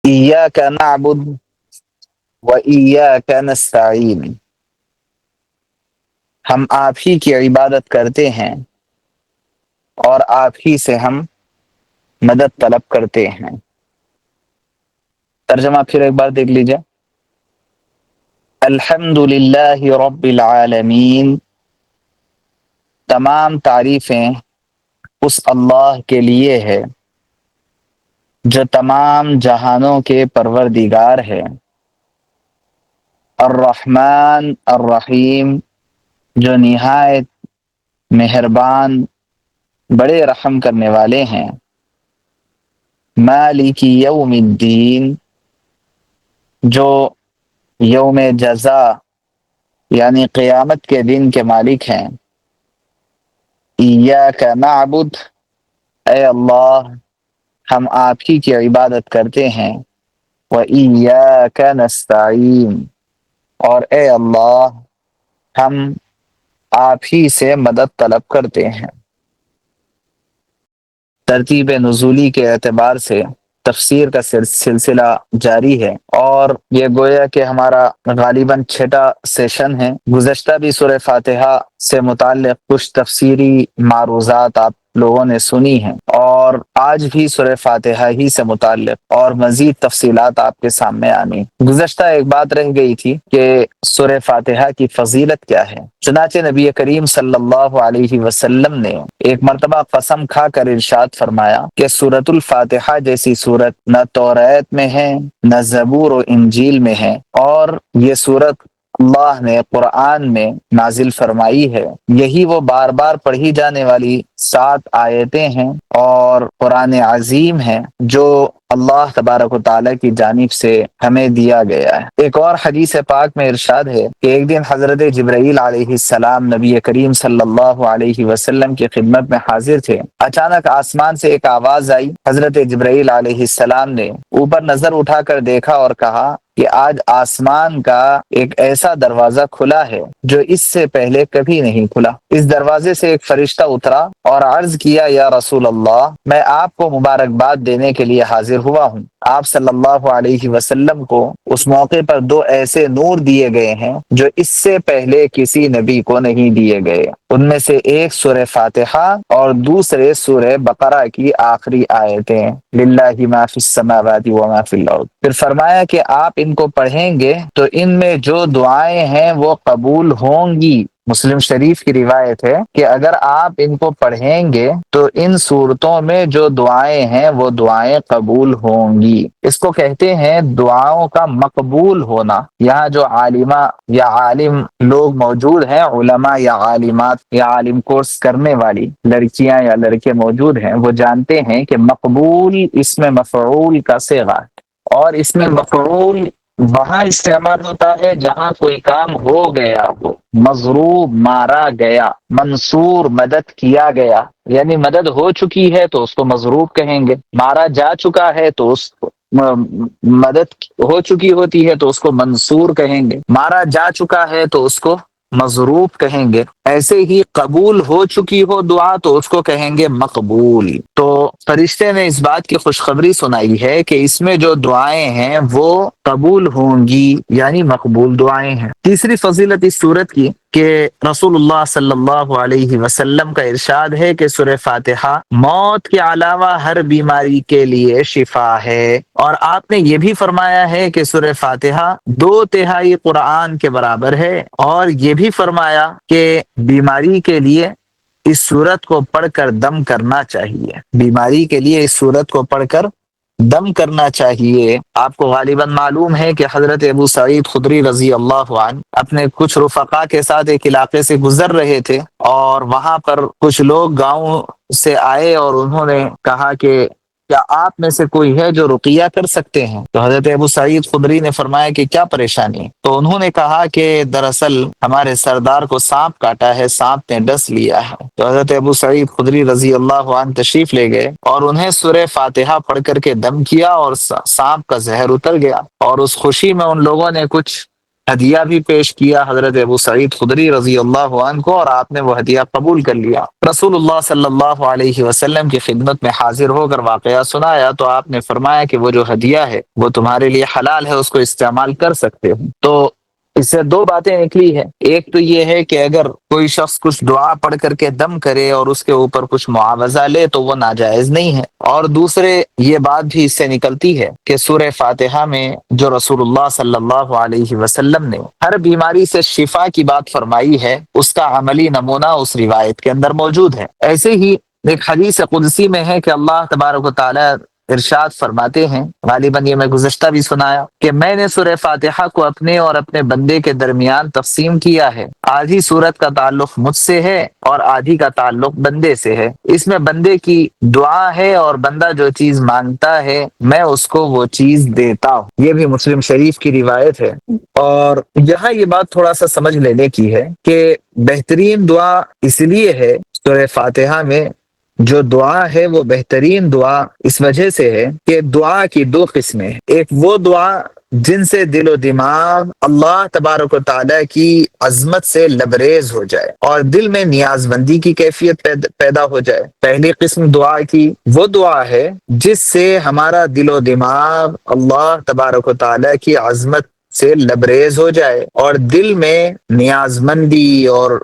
ایاک نعبد و ایاک نستعین، ہم آپ ہی کی عبادت کرتے ہیں اور آپ ہی سے ہم مدد طلب کرتے ہیں۔ ترجمہ پھر ایک بار دیکھ لیجئے۔ الحمد للہ رب العالمین، تمام تعریفیں اس اللہ کے لیے ہے جو تمام جہانوں کے پروردگار ہے۔ الرحمن الرحیم، جو نہایت مہربان بڑے رحم کرنے والے ہیں۔ مالک یوم الدین، جو یوم جزا یعنی قیامت کے دن کے مالک ہیں۔ ایاک نعبد، اے اللہ ہم آپ ہی کی عبادت کرتے ہیں۔ وَإِيَّاكَ نَسْتَعِينُ، اور اے اللہ ہم آپ ہی سے مدد طلب کرتے ہیں۔ ترتیب نزولی کے اعتبار سے تفسیر کا سلسلہ جاری ہے، اور یہ گویا کہ ہمارا غالباً چھٹا سیشن ہے۔ گزشتہ بھی سورہ فاتحہ سے متعلق کچھ تفسیری معروضات آپ لوگوں نے سنی ہیں، اور آج بھی سورہ فاتحہ ہی سے متعلق اور مزید تفصیلات آپ کے سامنے آنی۔ گزشتہ ایک بات رہ گئی تھی کہ سورہ فاتحہ کی فضیلت کیا ہے۔ چنانچہ نبی کریم صلی اللہ علیہ وسلم نے ایک مرتبہ قسم کھا کر ارشاد فرمایا کہ سورۃ الفاتحہ جیسی سورت نہ توریت میں ہے نہ زبور و انجیل میں ہے، اور یہ سورت اللہ نے قرآن میں نازل فرمائی ہے۔ یہی وہ بار بار پڑھی جانے والی 7 آیتیں ہیں اور قرآن عظیم ہیں جو اللہ تبارک و تعالیٰ کی جانب سے ہمیں دیا گیا ہے۔ ایک اور حدیث پاک میں ارشاد ہے کہ ایک دن حضرت جبرائیل علیہ السلام نبی کریم صلی اللہ علیہ وسلم کی خدمت میں حاضر تھے۔ اچانک آسمان سے ایک آواز آئی۔ حضرت جبرائیل علیہ السلام نے اوپر نظر اٹھا کر دیکھا اور کہا کہ آج آسمان کا ایک ایسا دروازہ کھلا ہے جو اس سے پہلے کبھی نہیں کھلا۔ اس دروازے سے ایک فرشتہ اترا اور عرض کیا، یا رسول اللہ، میں آپ کو مبارکباد دینے کے لیے حاضر ہوا ہوں۔ آپ صلی اللہ علیہ وسلم کو اس موقع پر 2 ایسے نور دیے گئے ہیں جو اس سے پہلے کسی نبی کو نہیں دیے گئے۔ ان میں سے ایک سورہ فاتحہ اور دوسرے سورہ بقرہ کی آخری آیتیں، للہ ما فی السماوات و ما فی الارض۔ پھر فرمایا کہ آپ ان کو پڑھیں گے تو ان میں جو دعائیں ہیں وہ قبول ہوں گی۔ مسلم شریف کی روایت ہے کہ اگر آپ ان کو پڑھیں گے تو ان صورتوں میں جو دعائیں ہیں وہ دعائیں قبول ہوں گی۔ اس کو کہتے ہیں دعاؤں کا مقبول ہونا۔ یہاں جو عالمہ یا عالم لوگ موجود ہیں، علماء یا عالمات یا عالم کورس کرنے والی لڑکیاں یا لڑکے موجود ہیں، وہ جانتے ہیں کہ مقبول اسم مفعول کا صیغہ ہے، اور اس میں مفعول وہاں استعمال ہوتا ہے جہاں کوئی کام ہو گیا ہو۔ مضروب مارا گیا، منصور مدد کیا گیا، یعنی مدد ہو چکی ہے تو اس کو مضروب کہیں گے، مارا جا چکا ہے تو اس کو مدد ہو چکی ہوتی ہے تو اس کو منصور کہیں گے، مارا جا چکا ہے تو اس کو مضروب کہیں گے۔ ایسے ہی قبول ہو چکی ہو دعا تو اس کو کہیں گے مقبول۔ تو فرشتے نے اس بات کی خوشخبری سنائی ہے کہ اس میں جو دعائیں ہیں وہ قبول ہوں گی، یعنی مقبول دعائیں ہیں۔ تیسری فضیلت اس سورت کی کہ رسول اللہ صلی اللہ علیہ وسلم کا ارشاد ہے کہ سورہ فاتحہ موت کے علاوہ ہر بیماری کے لیے شفا ہے، اور آپ نے یہ بھی فرمایا ہے کہ سورہ فاتحہ 2/3 قرآن کے برابر ہے، اور یہ بھی فرمایا کہ بیماری کے لیے اس سورت کو پڑھ کر دم کرنا چاہیے۔ بیماری کے لیے اس سورت کو پڑھ کر دم کرنا چاہیے۔ آپ کو غالباً معلوم ہے کہ حضرت ابو سعید خدری رضی اللہ عنہ اپنے کچھ رفقا کے ساتھ ایک علاقے سے گزر رہے تھے، اور وہاں پر کچھ لوگ گاؤں سے آئے اور انہوں نے کہا کہ کیا آپ میں سے کوئی ہے جو رقیہ کر سکتے ہیں؟ تو حضرت ابو سعید خدری نے فرمایا کہ کیا پریشانی ہے؟ تو انہوں نے کہا کہ دراصل ہمارے سردار کو سانپ کاٹا ہے، سانپ نے ڈس لیا ہے۔ تو حضرت ابو سعید خدری رضی اللہ عنہ تشریف لے گئے اور انہیں سورہ فاتحہ پڑھ کر کے دم کیا، اور سانپ کا زہر اتر گیا، اور اس خوشی میں ان لوگوں نے کچھ ہدیہ بھی پیش کیا حضرت ابو سعید خدری رضی اللہ عنہ کو، اور آپ نے وہ ہدیہ قبول کر لیا۔ رسول اللہ صلی اللہ علیہ وسلم کی خدمت میں حاضر ہو کر واقعہ سنایا تو آپ نے فرمایا کہ وہ جو ہدیہ ہے وہ تمہارے لیے حلال ہے، اس کو استعمال کر سکتے ہو۔ تو اس سے دو باتیں نکلی ہے، ایک تو یہ ہے کہ اگر کوئی شخص کچھ دعا پڑھ کر کے دم کرے اور اس کے اوپر کچھ معاوضہ لے تو وہ ناجائز نہیں ہے، اور دوسرے یہ بات بھی اس سے نکلتی ہے کہ سورہ فاتحہ میں جو رسول اللہ صلی اللہ علیہ وسلم نے ہر بیماری سے شفا کی بات فرمائی ہے، اس کا عملی نمونہ اس روایت کے اندر موجود ہے۔ ایسے ہی ایک حدیث قدسی میں ہے کہ اللہ تبارک و تعالی ارشاد فرماتے ہیں، غالباً یہ میں گزشتہ بھی سنایا، کہ میں نے سورہ فاتحہ کو اپنے اور اپنے بندے کے درمیان تقسیم کیا ہے، آدھی سورت کا تعلق مجھ سے ہے اور آدھی کا تعلق بندے سے ہے، اس میں بندے کی دعا ہے اور بندہ جو چیز مانگتا ہے میں اس کو وہ چیز دیتا ہوں۔ یہ بھی مسلم شریف کی روایت ہے۔ اور یہاں یہ بات تھوڑا سا سمجھ لینے کی ہے کہ بہترین دعا اس لیے ہے سورہ فاتحہ میں، جو دعا ہے وہ بہترین دعا اس وجہ سے ہے کہ دعا کی دو قسمیں ہیں، ایک وہ دعا جن سے دل و دماغ اللہ تبارک و تعالی کی عظمت سے لبریز ہو جائے اور دل میں نیاز مندی کی کیفیت پیدا ہو جائے۔ پہلی قسم دعا کی وہ دعا ہے جس سے ہمارا دل و دماغ اللہ تبارک و تعالی کی عظمت سے لبریز ہو جائے اور دل میں نیاز مندی اور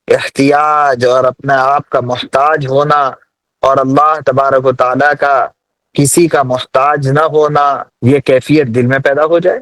احتیاج اور اپنے آپ کا محتاج ہونا اور اللہ تبارک و تعالی کا کسی کا محتاج نہ ہونا، یہ کیفیت دل میں پیدا ہو جائے۔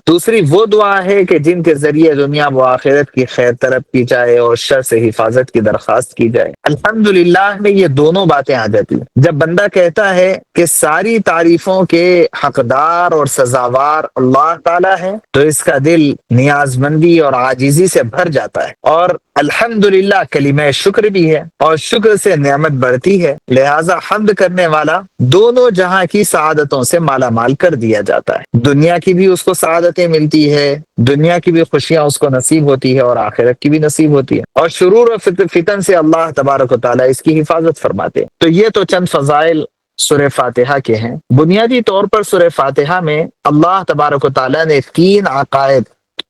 دوسری وہ دعا ہے کہ جن کے ذریعے دنیا و آخرت کی خیر طلب کی جائے اور شر سے حفاظت کی درخواست کی جائے۔ الحمدللہ میں یہ دونوں باتیں آ جاتی ہیں۔ جب بندہ کہتا ہے کہ ساری تعریفوں کے حقدار اور سزاوار اللہ تعالی ہے تو اس کا دل نیاز مندی اور عاجزی سے بھر جاتا ہے، اور الحمدللہ کلمہ شکر بھی ہے، اور شکر سے نعمت بڑھتی ہے، لہٰذا حمد کرنے والا دونوں جہاں کی سعادتوں سے مالا مال کر دیا جاتا ہے۔ دنیا کی بھی اس کو سعادتیں ملتی ہے، دنیا کی بھی خوشیاں اس کو نصیب ہوتی ہے اور آخرت کی بھی نصیب ہوتی ہے، اور شرور و فتن سے اللہ تبارک و تعالیٰ اس کی حفاظت فرماتے ہیں۔ تو یہ تو چند فضائل سورہ فاتحہ کے ہیں۔ بنیادی طور پر سورہ فاتحہ میں اللہ تبارک و تعالیٰ نے تین عقائد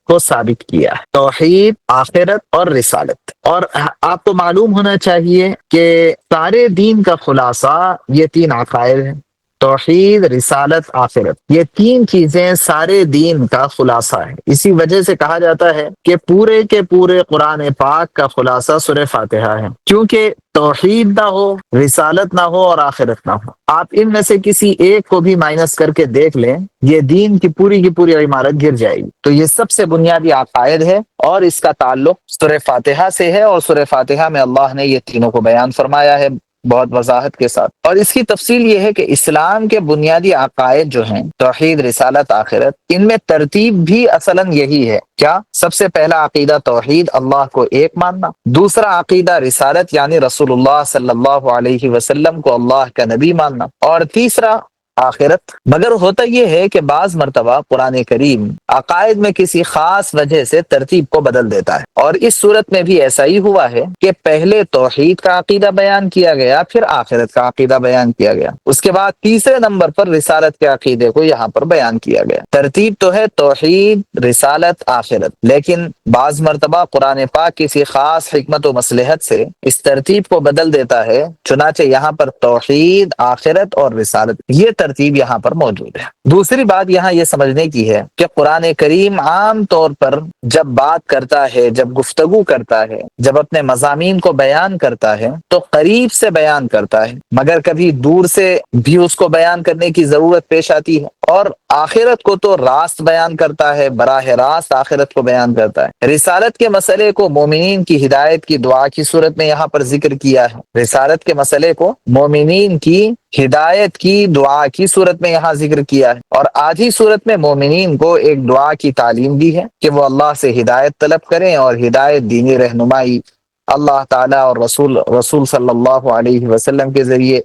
کو ثابت کیا ہے: توحید، آخرت اور رسالت۔ اور آپ کو معلوم ہونا چاہیے کہ سارے دین کا خلاصہ یہ تین عقائد ہیں: توحید، رسالت، آخرت۔ یہ تین چیزیں سارے دین کا خلاصہ ہے۔ اسی وجہ سے کہا جاتا ہے کہ پورے کے پورے قرآن پاک کا خلاصہ سورہ فاتحہ ہے، کیونکہ توحید نہ ہو، رسالت نہ ہو اور آخرت نہ ہو، آپ ان میں سے کسی ایک کو بھی مائنس کر کے دیکھ لیں، یہ دین کی پوری عمارت گر جائے گی۔ تو یہ سب سے بنیادی عقائد ہے اور اس کا تعلق سورہ فاتحہ سے ہے، اور سورہ فاتحہ میں اللہ نے یہ تینوں کو بیان فرمایا ہے بہت وضاحت کے ساتھ۔ اور اس کی تفصیل یہ ہے کہ اسلام کے بنیادی عقائد جو ہیں توحید، رسالت، آخرت، ان میں ترتیب بھی اصلاً یہی ہے۔ کیا؟ سب سے پہلا عقیدہ توحید، اللہ کو ایک ماننا۔ دوسرا عقیدہ رسالت، یعنی رسول اللہ صلی اللہ علیہ وسلم کو اللہ کا نبی ماننا۔ اور تیسرا آخرت۔ مگر ہوتا یہ ہے کہ بعض مرتبہ قرآن کریم عقائد میں کسی خاص وجہ سے ترتیب کو بدل دیتا ہے، اور اس صورت میں بھی ایسا ہی ہوا ہے کہ پہلے توحید کا عقیدہ بیان کیا گیا، پھر آخرت کا عقیدہ بیان کیا گیا، اس کے بعد تیسرے نمبر پر رسالت کے عقیدے کو یہاں پر بیان کیا گیا۔ ترتیب تو ہے توحید، رسالت، آخرت، لیکن بعض مرتبہ قرآن پاک کسی خاص حکمت و مصلحت سے اس ترتیب کو بدل دیتا ہے، چنانچہ یہاں پر توحید، آخرت اور رسالت، یہ ترتیب یہاں پر موجود ہے۔ دوسری بات یہاں یہ سمجھنے کی ہے کہ قرآن کریم عام طور پر جب بات کرتا ہے، جب گفتگو کرتا ہے، جب اپنے مضامین کو بیان کرتا ہے تو قریب سے بیان کرتا ہے، مگر کبھی دور سے بھی اس کو بیان کرنے کی ضرورت پیش آتی ہے، اور آخرت کو تو راست بیان کرتا ہے، براہ راست آخرت کو بیان کرتا ہے۔ رسالت کے مسئلے کو مومنین کی ہدایت کی دعا کی صورت میں یہاں پر ذکر کیا ہے، رسالت کے مسئلے کو مومنین کی ہدایت کی دعا کی صورت میں یہاں ذکر کیا ہے، اور آدھی صورت میں مومنین کو ایک دعا کی تعلیم دی ہے کہ وہ اللہ سے ہدایت طلب کریں، اور ہدایت، دینی رہنمائی اللہ تعالیٰ اور رسول صلی اللہ علیہ وسلم کے ذریعے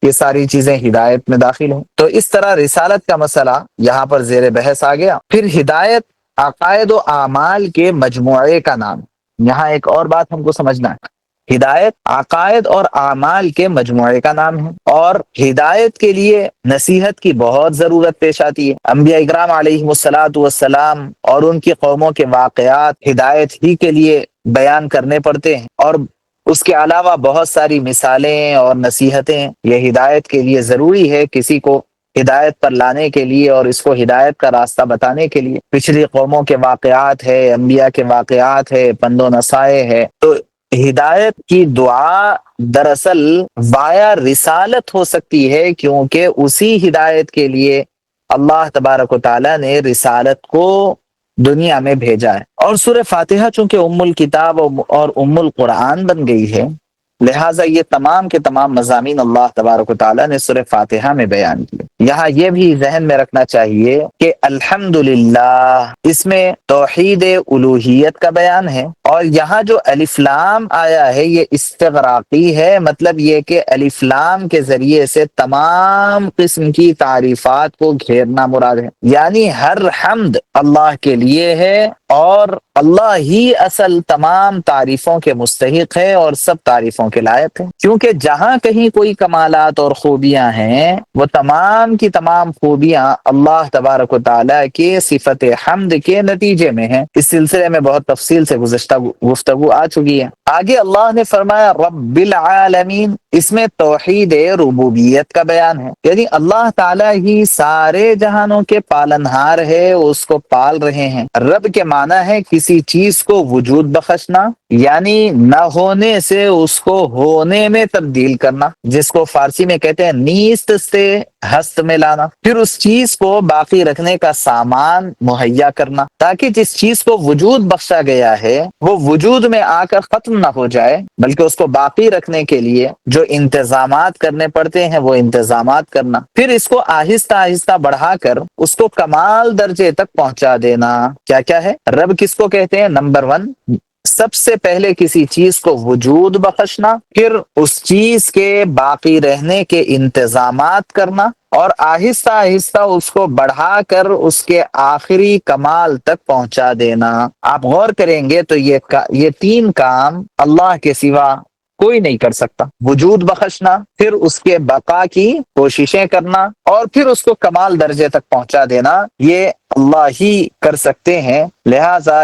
یہ ساری چیزیں ہدایت میں داخل ہیں۔ تو اس طرح رسالت کا مسئلہ یہاں پر زیر بحث آ گیا۔ پھر ہدایت عقائد و اعمال کے مجموعے کا نام۔ یہاں ایک اور بات ہم کو سمجھنا ہے ہدایت عقائد اور اعمال کے مجموعے کا نام ہے، اور ہدایت کے لیے نصیحت کی بہت ضرورت پیش آتی ہے۔ انبیاء اکرام علیہ الصلاۃ والسلام اور ان کی قوموں کے واقعات ہدایت ہی کے لیے بیان کرنے پڑتے ہیں، اور اس کے علاوہ بہت ساری مثالیں اور نصیحتیں یہ ہدایت کے لیے ضروری ہے، کسی کو ہدایت پر لانے کے لیے اور اس کو ہدایت کا راستہ بتانے کے لیے۔ پچھلی قوموں کے واقعات ہے، انبیاء کے واقعات ہے، پند و نصائح ہے۔ تو ہدایت کی دعا دراصل بایا رسالت ہو سکتی ہے، کیونکہ اسی ہدایت کے لیے اللہ تبارک و تعالیٰ نے رسالت کو دنیا میں بھیجا ہے۔ اور سورہ فاتحہ چونکہ ام الکتاب اور ام القرآن بن گئی ہے، لہٰذا یہ تمام کے تمام مضامین اللہ تبارک و تعالیٰ نے سورہ فاتحہ میں بیان کیے۔ یہاں یہ بھی ذہن میں رکھنا چاہیے کہ الحمدللہ اس میں توحید الوہیت کا بیان ہے، اور یہاں جو الف لام آیا ہے یہ استغراقی ہے، مطلب یہ کہ الف لام کے ذریعے سے تمام قسم کی تعریفات کو گھیرنا مراد ہے، یعنی ہر حمد اللہ کے لیے ہے، اور اللہ ہی اصل تمام تعریفوں کے مستحق ہے اور سب تعریفوں کے لائق ہے، کیونکہ جہاں کہیں کوئی کمالات اور خوبیاں ہیں وہ تمام کی تمام خوبیاں اللہ تبارک و تعالیٰ کے صفت حمد کے نتیجے میں ہیں۔ اس سلسلے میں بہت تفصیل سے گزشتہ گفتگو آ چکی ہے۔ آگے اللہ نے فرمایا رب العالمین، اس میں توحید ربوبیت کا بیان ہے، یعنی اللہ تعالیٰ ہی سارے جہانوں کے پالنہار ہے، اس کو پال رہے ہیں۔ رب کے معنی ہے کسی چیز کو وجود بخشنا، یعنی نہ ہونے سے اس کو ہونے میں تبدیل کرنا، جس کو فارسی میں کہتے ہیں نیست سے ہست میں لانا، پھر اس چیز کو باقی رکھنے کا سامان مہیا کرنا، تاکہ جس چیز کو وجود بخشا گیا ہے وہ وجود میں آ کر ختم نہ ہو جائے، بلکہ اس کو باقی رکھنے کے لیے جو انتظامات کرنے پڑتے ہیں وہ انتظامات کرنا، پھر اس کو آہستہ آہستہ بڑھا کر اس کو کمال درجے تک پہنچا دینا۔ کیا کیا ہے؟ رب کس کو کہتے ہیں؟ نمبر 1، سب سے پہلے کسی چیز کو وجود بخشنا، پھر اس چیز کے باقی رہنے کے انتظامات کرنا، اور آہستہ آہستہ اس کو بڑھا کر اس کے آخری کمال تک پہنچا دینا۔ آپ غور کریں گے تو یہ 3 کام اللہ کے سوا کوئی نہیں کر سکتا، وجود بخشنا، پھر اس کے بقا کی کوششیں کرنا، اور پھر اس کو کمال درجے تک پہنچا دینا، یہ اللہ ہی کر سکتے ہیں۔ لہٰذا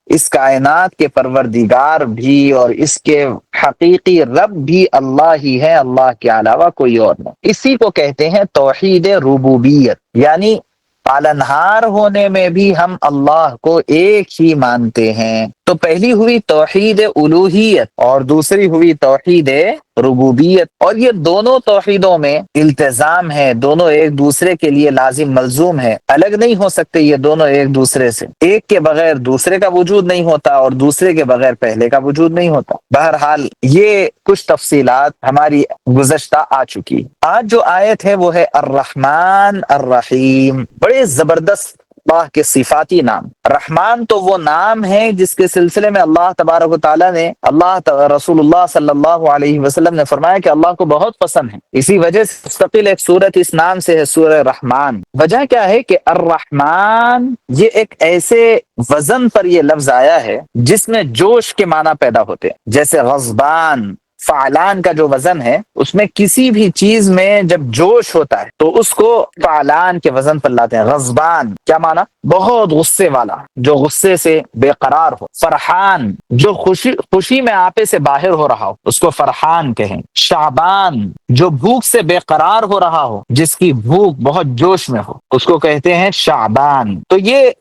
اس کائنات کے پروردگار بھی اور اس کے حقیقی رب بھی اللہ ہی ہے، اللہ کے علاوہ کوئی اور نہیں۔ اسی کو کہتے ہیں توحید ربوبیت، یعنی پالنہار ہونے میں بھی ہم اللہ کو ایک ہی مانتے ہیں۔ تو پہلی ہوئی توحید الوہیت اور دوسری ہوئی توحید ربوبیت، اور یہ دونوں توحیدوں میں التزام ہے، دونوں ایک دوسرے کے لیے لازم ملزوم ہے، الگ نہیں ہو سکتے یہ دونوں ایک دوسرے سے، ایک کے بغیر دوسرے کا وجود نہیں ہوتا اور دوسرے کے بغیر پہلے کا وجود نہیں ہوتا۔ بہرحال یہ کچھ تفصیلات ہماری گزشتہ آ چکی۔ آج جو آیت ہے وہ ہے الرحمن الرحیم، بڑے زبردست اللہ کے صفاتی نام۔ رحمان تو وہ نام ہے جس کے سلسلے میں اللہ تبارک و تعالیٰ نے رسول اللہ صلی اللہ علیہ وسلم نے فرمایا کہ اللہ کو بہت پسند ہے، اسی وجہ سے مستقل ایک سورت اس نام سے ہے، سورہ رحمان۔ وجہ کیا ہے کہ الرحمن یہ ایک ایسے وزن پر یہ لفظ آیا ہے جس میں جوش کے معنی پیدا ہوتے ہیں، جیسے غضبان، فعلان کا جو وزن ہے اس میں کسی بھی چیز میں جب جوش ہوتا ہے تو اس کو فعلان کے وزن پر لاتے ہیں۔ غضبان کیا معنی؟ بہت غصے والا، جو غصے سے بے قرار ہو۔ فرحان جو خوشی میں آپے سے باہر ہو رہا ہو اس کو فرحان کہیں۔ شعبان جو بھوک سے بے قرار ہو رہا ہو، جس کی بھوک بہت جوش میں ہو اس کو کہتے ہیں شعبان۔ تو یہ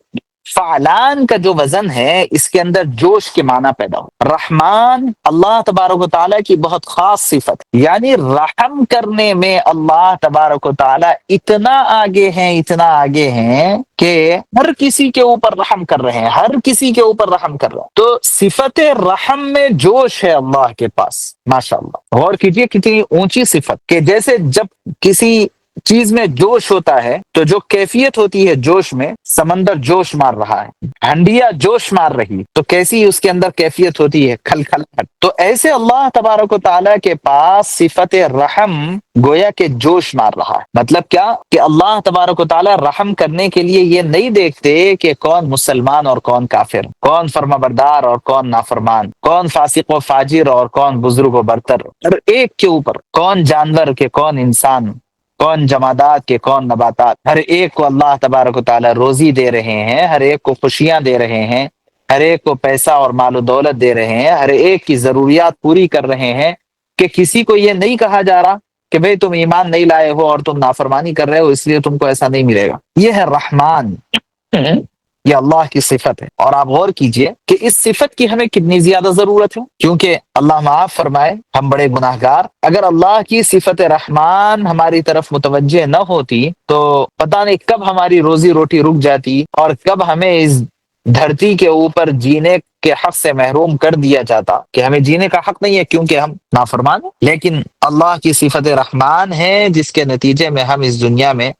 فعلان کا جو وزن ہے اس کے اندر جوش کے معنی پیدا ہو۔ رحمان اللہ تبارک و تعالیٰ کی بہت خاص صفت، یعنی رحم کرنے میں اللہ تبارک و تعالیٰ اتنا آگے ہیں، اتنا آگے ہیں کہ ہر کسی کے اوپر رحم کر رہے ہیں، ہر کسی کے اوپر رحم کر رہے ہیں۔ تو صفت رحم میں جوش ہے اللہ کے پاس، ماشاءاللہ۔ غور کیجئے کتنی اونچی صفت، کہ جیسے جب کسی چیز میں جوش ہوتا ہے تو جو کیفیت ہوتی ہے جوش میں، سمندر جوش مار رہا ہے، ہنڈیا جوش مار رہی، تو کیسی اس کے اندر کیفیت ہوتی ہے؟ کھل کھل کھل۔ تو ایسے اللہ تبارک و تعالیٰ کے پاس صفت رحم گویا کہ جوش مار رہا ہے۔ مطلب کیا کہ اللہ تبارک و تعالیٰ رحم کرنے کے لیے یہ نہیں دیکھتے کہ کون مسلمان اور کون کافر، کون فرما بردار اور کون نافرمان، کون فاسق و فاجر اور کون بزرگ و برتر، ہر ایک کے اوپر، کون جانور کے کون انسان، کون جمادات کے کون نباتات، ہر ایک کو اللہ تبارک و تعالیٰ روزی دے رہے ہیں، ہر ایک کو خوشیاں دے رہے ہیں، ہر ایک کو پیسہ اور مال و دولت دے رہے ہیں، ہر ایک کی ضروریات پوری کر رہے ہیں، کہ کسی کو یہ نہیں کہا جا رہا کہ بھئی تم ایمان نہیں لائے ہو اور تم نافرمانی کر رہے ہو اس لیے تم کو ایسا نہیں ملے گا۔ یہ ہے رحمان، یہ اللہ کی صفت ہے۔ اور آپ غور کیجئے کہ اس صفت کی ہمیں کتنی زیادہ ضرورت ہے، کیونکہ اللہ معاف فرمائے ہم بڑے گناہ گار، اگر اللہ کی صفت رحمان ہماری طرف متوجہ نہ ہوتی تو پتہ نہیں کب ہماری روزی روٹی رک جاتی اور کب ہمیں اس دھرتی کے اوپر جینے کے حق سے محروم کر دیا جاتا، کہ ہمیں جینے کا حق نہیں ہے کیونکہ ہم نافرمان ہیں۔ لیکن اللہ کی صفت رحمان ہے جس کے نتیجے میں ہم اس دنیا میں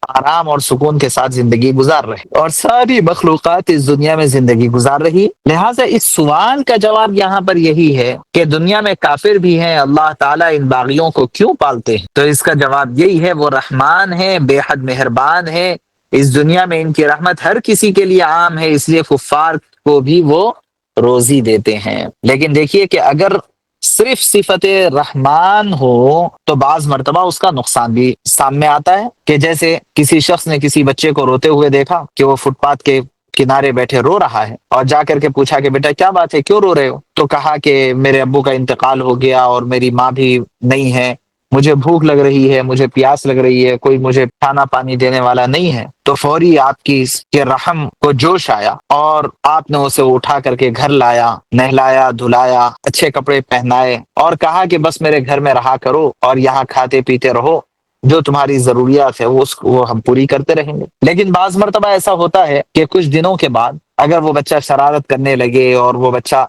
آرام اور سکون کے ساتھ زندگی گزار رہے اور ساری مخلوقات اس دنیا میں زندگی گزار رہی۔ لہٰذا اس سوال کا جواب یہاں پر یہی ہے کہ دنیا میں کافر بھی ہیں، اللہ تعالیٰ ان باغیوں کو کیوں پالتے ہیں؟ تو اس کا جواب یہی ہے، وہ رحمان ہے، بے حد مہربان ہے، اس دنیا میں ان کی رحمت ہر کسی کے لیے عام ہے، اس لیے کفار کو بھی وہ روزی دیتے ہیں۔ لیکن دیکھیے کہ اگر صرف صفت رحمان ہو تو بعض مرتبہ اس کا نقصان بھی سامنے آتا ہے، کہ جیسے کسی شخص نے کسی بچے کو روتے ہوئے دیکھا کہ وہ فٹ پاتھ کے کنارے بیٹھے رو رہا ہے، اور جا کر کے پوچھا کہ بیٹا کیا بات ہے، کیوں رو رہے ہو؟ تو کہا کہ میرے ابو کا انتقال ہو گیا اور میری ماں بھی نہیں ہے، مجھے بھوک لگ رہی ہے، مجھے پیاس لگ رہی ہے، کوئی مجھے کھانا پانی دینے والا نہیں ہے۔ تو فوری آپ کی اس کے رحم کو جوش آیا اور آپ نے اسے اٹھا کر کے گھر لایا، نہلایا دھلایا، اچھے کپڑے پہنائے اور کہا کہ بس میرے گھر میں رہا کرو اور یہاں کھاتے پیتے رہو، جو تمہاری ضروریات ہے وہ ہم پوری کرتے رہیں گے۔ لیکن بعض مرتبہ ایسا ہوتا ہے کہ کچھ دنوں کے بعد اگر وہ بچہ شرارت کرنے لگے اور وہ بچہ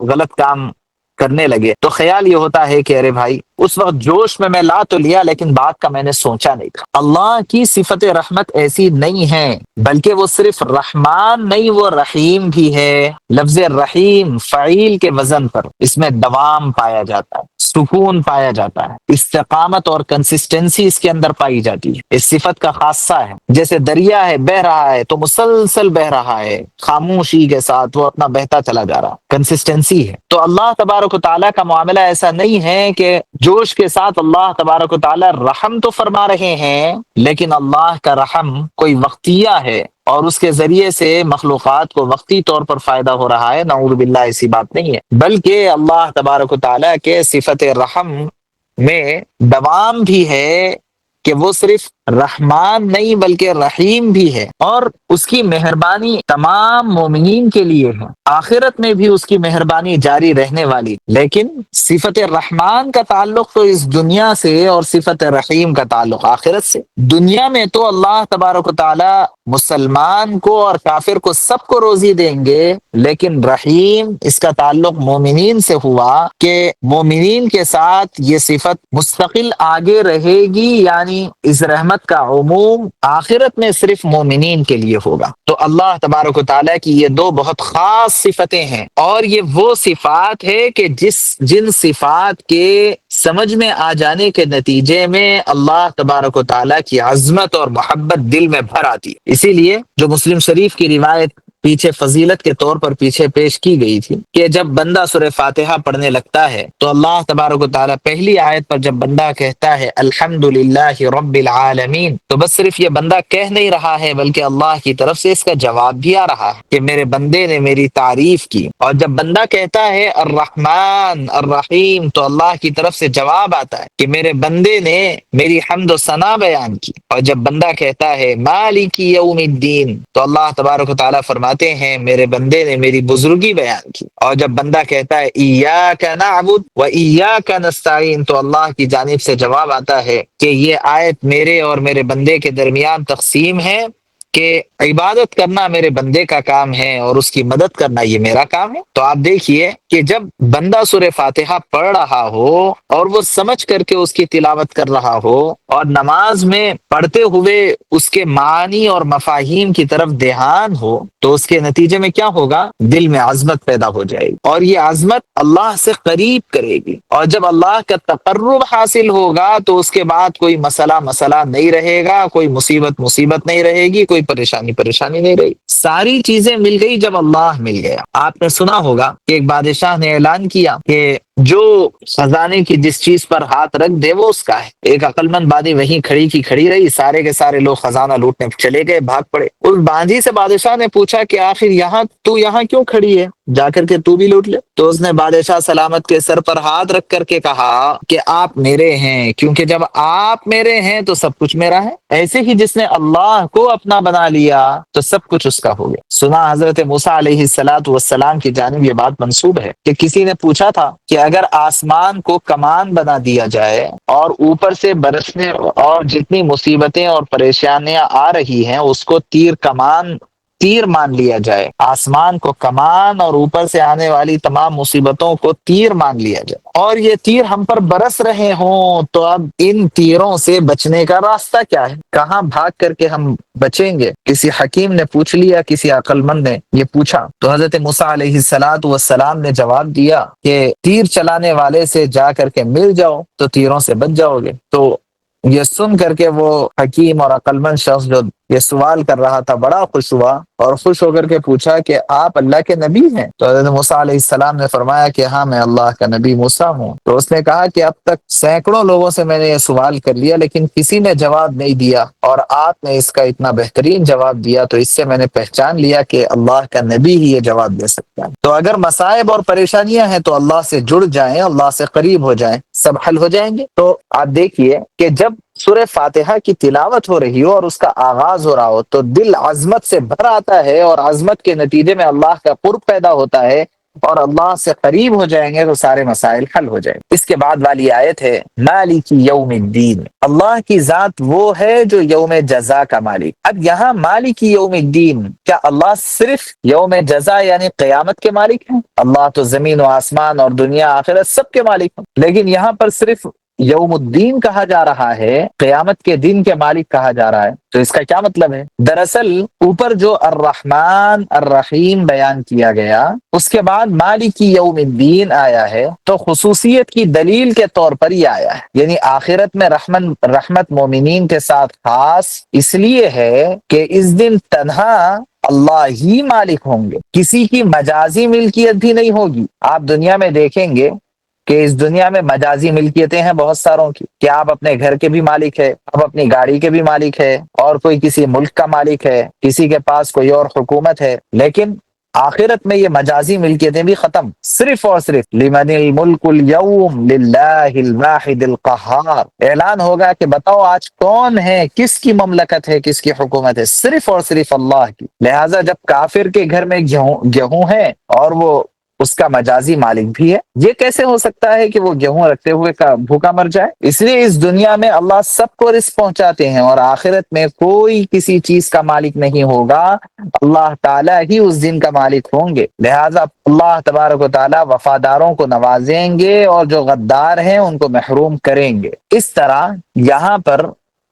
غلط کام کرنے لگے تو خیال یہ ہوتا ہے کہ ارے بھائی اس وقت جوش میں لا تو لیا لیکن بات کا میں نے سوچا نہیں تھا۔ اللہ کی صفت رحمت ایسی نہیں ہے، بلکہ وہ صرف رحمان نہیں، وہ رحیم بھی ہے۔ لفظ رحیم فعیل کے وزن پر اس میں دوام پایا جاتا ہے، سکون پایا جاتا ہے، استقامت اور کنسسٹنسی اس کے اندر پائی جاتی ہے۔ اس صفت کا خاصہ ہے، جیسے دریا ہے بہہ رہا ہے تو مسلسل بہہ رہا ہے، خاموشی کے ساتھ وہ اپنا بہتا چلا جا رہا، کنسسٹنسی ہے۔ تو اللہ تبارک و تعالیٰ کا معاملہ ایسا نہیں ہے کہ جوش کے ساتھ اللہ تبارک و تعالیٰ رحم تو فرما رہے ہیں لیکن اللہ کا رحم کوئی وقتیہ ہے اور اس کے ذریعے سے مخلوقات کو وقتی طور پر فائدہ ہو رہا ہے، نعوذ باللہ ایسی بات نہیں ہے، بلکہ اللہ تبارک و تعالیٰ کے صفت رحم میں دوام بھی ہے کہ وہ صرف رحمان نہیں بلکہ رحیم بھی ہے، اور اس کی مہربانی تمام مومنین کے لیے ہے، آخرت میں بھی اس کی مہربانی جاری رہنے والی۔ لیکن صفت رحمان کا تعلق تو اس دنیا سے اور صفت رحیم کا تعلق آخرت سے۔ دنیا میں تو اللہ تبارک و تعالی مسلمان کو اور کافر کو سب کو روزی دیں گے، لیکن رحیم اس کا تعلق مومنین سے ہوا کہ مومنین کے ساتھ یہ صفت مستقل آگے رہے گی، یعنی اس رحمت کا عموم آخرت میں صرف مومنین کے لیے ہوگا۔ تو اللہ تبارک و تعالیٰ کی یہ دو بہت خاص صفتیں ہیں، اور یہ وہ صفات ہے کہ جن صفات کے سمجھ میں آ جانے کے نتیجے میں اللہ تبارک و تعالیٰ کی عظمت اور محبت دل میں بھر آتی ہے۔ اسی لیے جو مسلم شریف کی روایت پیچھے فضیلت کے طور پر پیچھے پیش کی گئی تھی کہ جب بندہ سورہ فاتحہ پڑھنے لگتا ہے تو اللہ تبارک و تعالیٰ پہلی آیت پر جب بندہ کہتا ہے الحمدللہ رب العالمین، تو بس صرف یہ بندہ کہہ نہیں رہا ہے بلکہ اللہ کی طرف سے اس کا جواب بھی آ رہا ہے کہ میرے بندے نے میری تعریف کی۔ اور جب بندہ کہتا ہے الرحمن الرحیم تو اللہ کی طرف سے جواب آتا ہے کہ میرے بندے نے میری حمد و ثنا بیان کی۔ اور جب بندہ کہتا ہے مالک یوم الدین تو اللہ تبارک و تعالیٰ فرماتے ہیں میرے بندے نے میری بزرگی بیان کی۔ اور جب بندہ کہتا ہے ایاک نعبد و ایاک نستعین تو اللہ کی جانب سے جواب آتا ہے کہ یہ آیت میرے اور میرے بندے کے درمیان تقسیم ہے، کہ عبادت کرنا میرے بندے کا کام ہے اور اس کی مدد کرنا یہ میرا کام ہے، تو آپ دیکھیے کہ جب بندہ سورہ فاتحہ پڑھ رہا ہو اور وہ سمجھ کر کے اس کی تلاوت کر رہا ہو اور نماز میں پڑھتے ہوئے اس کے معنی اور مفاہیم کی طرف دھیان ہو، تو اس کے نتیجے میں کیا ہوگا؟ دل میں عظمت پیدا ہو جائے گی، اور یہ عظمت اللہ سے قریب کرے گی، اور جب اللہ کا تقرب حاصل ہوگا تو اس کے بعد کوئی مسئلہ نہیں رہے گا، کوئی مصیبت نہیں رہے گی، کوئی پریشانی نہیں رہے گی، ساری چیزیں مل گئی جب اللہ مل گیا۔ آپ نے سنا ہوگا کہ ایک بادشاہ نے اعلان کیا کہ جو خزانے کی جس چیز پر ہاتھ رکھ دے وہ اس کا ہے۔ ایک عقل مند بادی وہیں کھڑی کی کھڑی رہی، سارے کے سارے لوگ خزانہ لوٹنے چلے گئے، بھاگ پڑے۔ اس باندھی سے بادشاہ نے پوچھا کہ آخر یہاں کیوں کھڑی ہے، جا کر کے تو بھی لوٹ لے۔ تو اس نے بادشاہ سلامت کے سر پر ہاتھ رکھ کر کے کہا کہ آپ میرے ہیں، کیونکہ جب آپ میرے ہیں تو سب کچھ میرا ہے۔ ایسے ہی جس نے اللہ کو اپنا بنا لیا تو سب کچھ اس کا ہو گیا۔ سنا حضرت موسیٰ علیہ السلام کی جانب یہ بات منسوب ہے کہ کسی نے پوچھا تھا کہ اگر آسمان کو کمان بنا دیا جائے اور اوپر سے برسنے اور جتنی مصیبتیں اور پریشانیاں آ رہی ہیں اس کو تیر مان لیا جائے، آسمان کو کمان اور اوپر سے آنے والی تمام مصیبتوں کو تیر مان لیا جائے، اور یہ تیر ہم پر برس رہے ہوں، تو اب ان تیروں سے بچنے کا راستہ کیا ہے؟ کہاں بھاگ کر کے ہم بچیں گے؟ کسی حکیم نے پوچھ لیا، کسی عقل مند نے یہ پوچھا، تو حضرت موسیٰ علیہ السلام نے جواب دیا کہ تیر چلانے والے سے جا کر کے مل جاؤ تو تیروں سے بچ جاؤ گے۔ تو یہ سن کر کے وہ حکیم اور عقل مند شخص جو یہ سوال کر رہا تھا بڑا خوش ہوا، اور خوش ہو کر کے پوچھا کہ آپ اللہ کے نبی ہیں؟ تو حضرت موسیٰ علیہ السلام نے فرمایا کہ ہاں، میں اللہ کا نبی موسیٰ ہوں۔ تو اس نے کہا کہ اب تک سینکڑوں لوگوں سے میں نے یہ سوال کر لیا لیکن کسی نے جواب نہیں دیا، اور آپ نے اس کا اتنا بہترین جواب دیا، تو اس سے میں نے پہچان لیا کہ اللہ کا نبی ہی یہ جواب دے سکتا ہے۔ تو اگر مصائب اور پریشانیاں ہیں تو اللہ سے جڑ جائیں، اللہ سے قریب ہو جائیں، سب حل ہو جائیں گے۔ تو آپ دیکھیے کہ جب سورہ فاتحہ کی تلاوت ہو رہی ہو اور اس کا آغاز ہو رہا ہو تو دل عظمت سے بھر آتا ہے، اور عظمت کے نتیجے میں اللہ کا قرب پیدا ہوتا ہے، اور اللہ سے قریب ہو جائیں گے تو سارے مسائل حل ہو جائیں گے۔ اس کے بعد والی آیت ہے مالک یوم الدین، اللہ کی ذات وہ ہے جو یوم جزا کا مالک۔ اب یہاں مالک یوم الدین، کیا اللہ صرف یوم جزا یعنی قیامت کے مالک ہیں؟ اللہ تو زمین و آسمان اور دنیا آخرت سب کے مالک ہیں، لیکن یہاں پر صرف یوم الدین کہا جا رہا ہے، قیامت کے دن کے مالک کہا جا رہا ہے، تو اس کا کیا مطلب ہے؟ دراصل اوپر جو الرحمن الرحیم بیان کیا گیا اس کے بعد مالک یوم الدین آیا ہے تو خصوصیت کی دلیل کے طور پر یہ آیا ہے، یعنی آخرت میں رحمت مومنین کے ساتھ خاص اس لیے ہے کہ اس دن تنہا اللہ ہی مالک ہوں گے، کسی کی مجازی ملکیت بھی نہیں ہوگی۔ آپ دنیا میں دیکھیں گے کہ اس دنیا میں مجازی ملکیتیں ہیں بہت ساروں کی، کہ آپ اپنے گھر کے بھی مالک ہے، آپ اپنی گاڑی کے بھی مالک ہے، اور کوئی کسی ملک کا مالک ہے، کسی کے پاس کوئی اور حکومت ہے، لیکن آخرت میں یہ مجازی ملکیتیں بھی ختم، صرف اور صرف لمن الملک اليوم للہ الواحد القہار، اعلان ہوگا کہ بتاؤ آج کون ہے، کس کی مملکت ہے، کس کی حکومت ہے، صرف اور صرف اللہ کی۔ لہٰذا جب کافر کے گھر میں گیہوں ہے اور وہ اس کا مجازی مالک بھی ہے، یہ کیسے ہو سکتا ہے کہ وہ گیہوں رکھتے ہوئے بھوکا مر جائے؟ اس لیے اس دنیا میں اللہ سب کو رزق پہنچاتے ہیں، اور آخرت میں کوئی کسی چیز کا مالک نہیں ہوگا، اللہ تعالیٰ ہی اس دن کا مالک ہوں گے۔ لہٰذا اللہ تبارک و تعالیٰ وفاداروں کو نوازیں گے اور جو غدار ہیں ان کو محروم کریں گے۔ اس طرح یہاں پر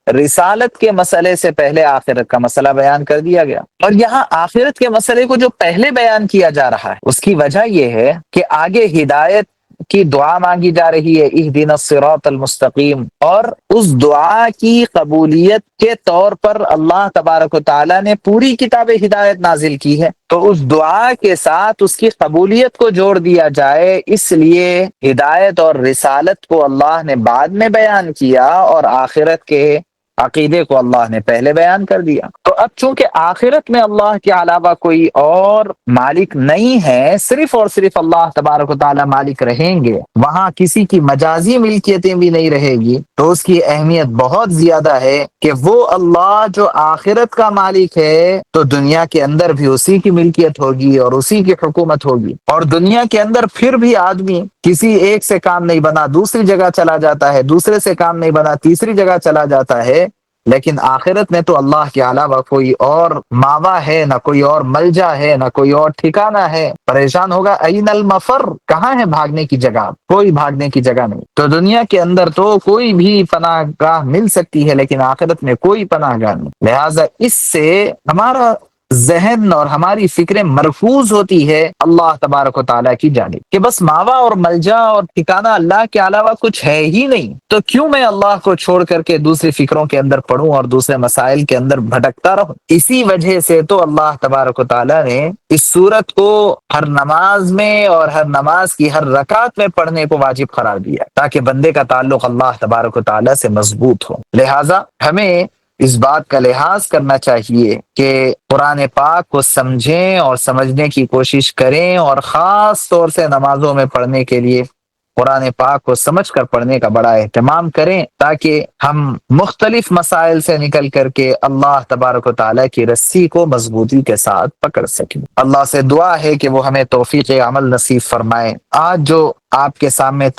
رسالت کے مسئلے سے پہلے آخرت کا مسئلہ بیان کر دیا گیا، اور یہاں آخرت کے مسئلے کو جو پہلے بیان کیا جا رہا ہے اس کی وجہ یہ ہے کہ آگے ہدایت کی دعا مانگی جا رہی ہے، اہدنا الصراط المستقیم، اور اس دعا کی قبولیت کے طور پر اللہ تبارک و تعالیٰ نے پوری کتاب ہدایت نازل کی ہے، تو اس دعا کے ساتھ اس کی قبولیت کو جوڑ دیا جائے، اس لیے ہدایت اور رسالت کو اللہ نے بعد میں بیان کیا اور آخرت کے عقیدے کو اللہ نے پہلے بیان کر دیا۔ تو اب چونکہ آخرت میں اللہ کے علاوہ کوئی اور مالک نہیں ہے، صرف اور صرف اللہ تبارک و تعالیٰ مالک رہیں گے، وہاں کسی کی مجازی ملکیتیں بھی نہیں رہے گی، تو اس کی اہمیت بہت زیادہ ہے کہ وہ اللہ جو آخرت کا مالک ہے تو دنیا کے اندر بھی اسی کی ملکیت ہوگی اور اسی کی حکومت ہوگی، اور دنیا کے اندر پھر بھی آدمی کسی ایک سے کام نہیں بنا دوسری جگہ چلا جاتا ہے، دوسرے سے کام نہیں بنا تیسری جگہ چلا جاتا ہے، لیکن آخرت میں تو اللہ کے علاوہ کوئی اور ماوا ہے، نہ کوئی اور ملجا ہے، نہ کوئی اور ٹھکانہ ہے۔ پریشان ہوگا این المفر، کہاں ہے بھاگنے کی جگہ؟ کوئی بھاگنے کی جگہ نہیں۔ تو دنیا کے اندر تو کوئی بھی پناہ گاہ مل سکتی ہے، لیکن آخرت میں کوئی پناہ گاہ نہیں۔ لہٰذا اس سے ہمارا ذہن اور ہماری فکریں مرکوز ہوتی ہے اللہ تبارک و تعالیٰ کی جانب کہ بس ماوا اور ملجا اور ٹھکانہ اللہ کے علاوہ کچھ ہے ہی نہیں، تو کیوں میں اللہ کو چھوڑ کر کے دوسری فکروں کے اندر پڑھوں اور دوسرے مسائل کے اندر بھٹکتا رہوں؟ اسی وجہ سے تو اللہ تبارک و تعالیٰ نے اس سورت کو ہر نماز میں اور ہر نماز کی ہر رکعت میں پڑھنے کو واجب قرار دیا، تاکہ بندے کا تعلق اللہ تبارک و تعالیٰ سے مضبوط ہو۔ لہٰذا ہمیں اس بات کا لحاظ کرنا چاہیے کہ قرآن پاک کو سمجھیں اور سمجھنے کی کوشش کریں، اور خاص طور سے نمازوں میں پڑھنے کے لیے قرآن پاک کو سمجھ کر پڑھنے کا بڑا اہتمام کریں، تاکہ ہم مختلف مسائل سے نکل کر کے اللہ تبارک و تعالیٰ کی رسی کو مضبوطی کے ساتھ پکڑ سکیں۔ اللہ سے دعا ہے کہ وہ ہمیں توفیق عمل نصیب فرمائے۔ آج جو آپ کے سامنے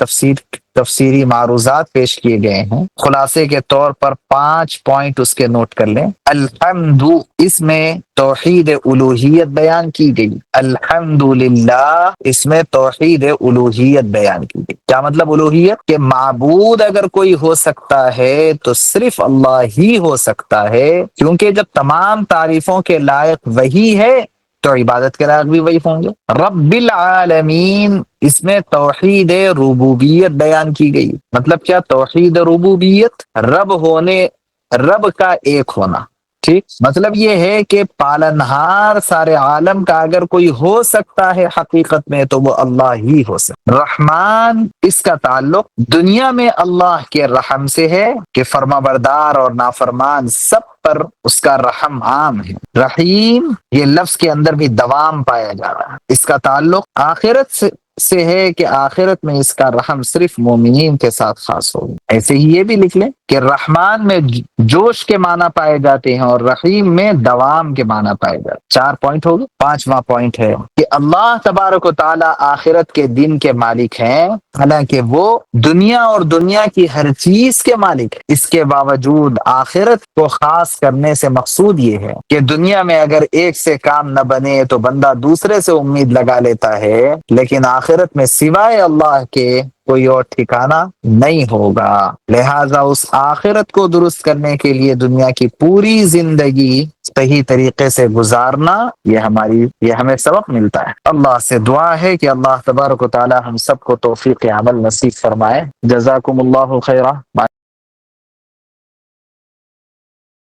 تفسیری معروضات پیش کیے گئے ہیں، خلاصے کے طور پر 5 پوائنٹ اس کے نوٹ کر لیں۔ الحمد، اس میں توحید الوہیت بیان کی گئی۔ الحمدللہ، اس میں توحید الوہیت بیان کی گئی۔ کیا مطلب الوہیت؟ کہ معبود اگر کوئی ہو سکتا ہے تو صرف اللہ ہی ہو سکتا ہے، کیونکہ جب تمام تعریفوں کے لائق وہی ہے تو عبادت کے لائق بھی وہی ہوں گے۔ رب العالمین، اس میں توحید ربوبیت بیان کی گئی۔ مطلب کیا؟ توحید ربوبیت، رب کا ایک ہونا۔ ٹھیک، مطلب یہ ہے کہ پالنہار سارے عالم کا اگر کوئی ہو سکتا ہے حقیقت میں تو وہ اللہ ہی ہو سکتا۔ رحمان، اس کا تعلق دنیا میں اللہ کے رحم سے ہے کہ فرما بردار اور نافرمان سب پر اس کا رحم عام ہے۔ رحیم، یہ لفظ کے اندر بھی دوام پایا جا رہا ہے، اس کا تعلق آخرت سے ہے کہ آخرت میں اس کا رحم صرف مومنین کے ساتھ خاص ہوگا۔ ایسے ہی یہ بھی لکھ لیں کہ رحمان میں جوش کے معنی پائے جاتے ہیں اور رحیم میں دوام کے معنی پائے جاتے ہیں۔ 4 پوائنٹ ہو گئے۔ 5واں پوائنٹ ہے کہ اللہ تبارک و تعالیٰ آخرت کے دن کے مالک ہیں، حالانکہ وہ دنیا اور دنیا کی ہر چیز کے مالک ہیں۔ اس کے باوجود آخرت کو خاص کرنے سے مقصود یہ ہے کہ دنیا میں اگر ایک سے کام نہ بنے تو بندہ دوسرے سے امید لگا لیتا ہے، لیکن آخرت میں سوائے اللہ کے کوئی اور ٹھکانہ نہیں ہوگا۔ لہٰذا اس آخرت کو درست کرنے کے لیے دنیا کی پوری زندگی صحیح طریقے سے گزارنا، یہ ہمیں سبق ملتا ہے۔ اللہ سے دعا ہے کہ اللہ تبارک و تعالی ہم سب کو توفیق عمل نصیب فرمائے۔ جزاکم اللہ خیرہ۔